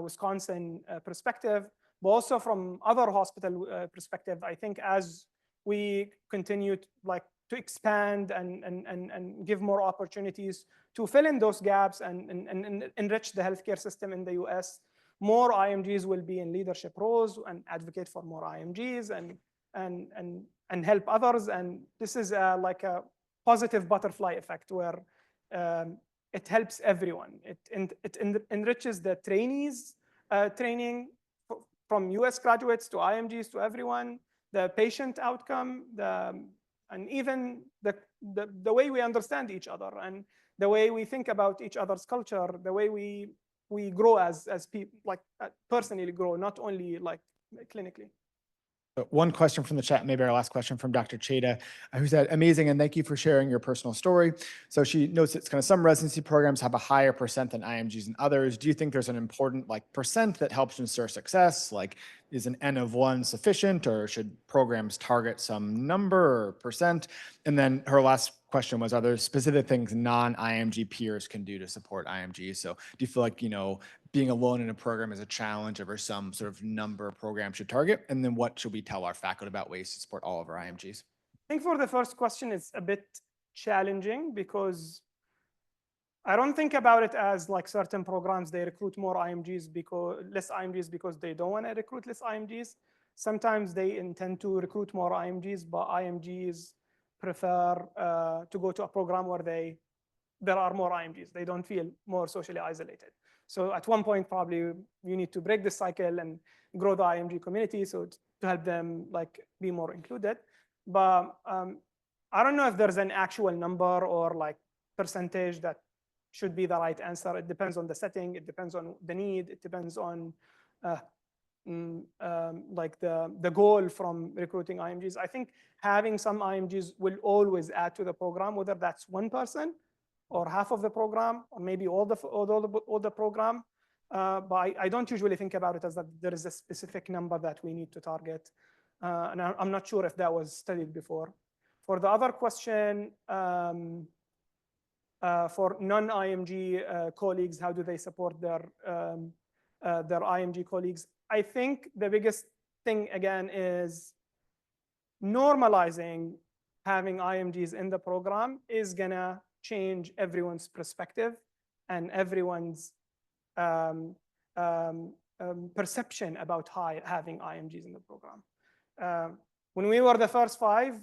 Wisconsin perspective, but also from other hospital perspective. I think as we continue to expand and give more opportunities to fill in those gaps and enrich the healthcare system in the US, more IMGs will be in leadership roles and advocate for more IMGs and help others. And this is like a positive butterfly effect where it helps everyone. It enriches the trainees training from US graduates to IMGs to everyone, the patient outcome, and even the way we understand each other and the way we think about each other's culture, the way we grow as people, like personally grow, not only like clinically. One question from the chat, maybe our last question from Dr. Cheda, who said, amazing, and thank you for sharing your personal story. So she notes that kind of some residency programs have a higher percent than IMGs than others. Do you think there's an important percent that helps ensure success? Like, is an N of 1 sufficient, or should programs target some number or percent? And then her last question was, are there specific things non-IMG peers can do to support IMGs? So do you feel like, being alone in a program is a challenge over some sort of number program should target? And then what should we tell our faculty about ways to support all of our IMGs? I think for the first question, it's a bit challenging because I don't think about it as like certain programs, they recruit more IMGs less IMGs because they don't want to recruit less IMGs. Sometimes they intend to recruit more IMGs, but IMGs prefer to go to a program where there are more IMGs. They don't feel more socially isolated. So at one point, probably you need to break the cycle and grow the IMG community so to help them be more included. But I don't know if there's an actual number or percentage that should be the right answer. It depends on the setting. It depends on the need. It depends on the goal from recruiting IMGs. I think having some IMGs will always add to the program, whether that's one person or half of the program, or maybe all the program. But I don't usually think about it as that there is a specific number that we need to target. And I'm not sure if that was studied before. For the other question, for non-IMG colleagues, how do they support their IMG colleagues? I think the biggest thing, again, is normalizing having IMGs in the program is gonna change everyone's perspective and everyone's perception about having IMGs in the program. When we were the first 5,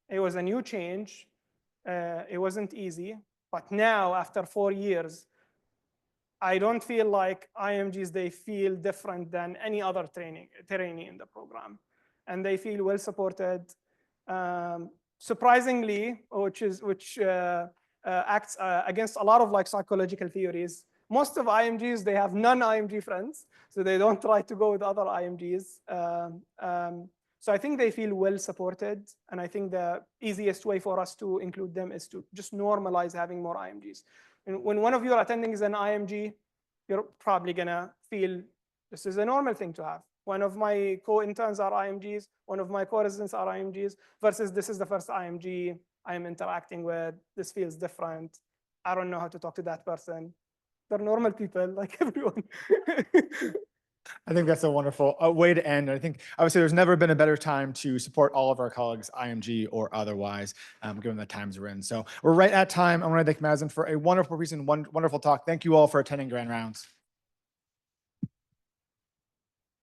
it was a new change. It wasn't easy, but now after 4 years, I don't feel like IMGs, they feel different than any other trainee in the program. And they feel well supported. Surprisingly, which acts against a lot of like psychological theories, most of IMGs, they have non-IMG friends, so they don't try to go with other IMGs. So I think they feel well supported, and I think the easiest way for us to include them is to just normalize having more IMGs. And when one of your attending is an IMG, you're probably gonna feel this is a normal thing to have. One of my co-interns are IMGs, one of my co-residents are IMGs, versus this is the first IMG I'm interacting with, this feels different. I don't know how to talk to that person. They're normal people like everyone. I think that's a wonderful way to end. I think obviously there's never been a better time to support all of our colleagues, IMG or otherwise, given the times we're in. So we're right at time. I want to thank Mazen for a wonderful wonderful talk. Thank you all for attending Grand Rounds.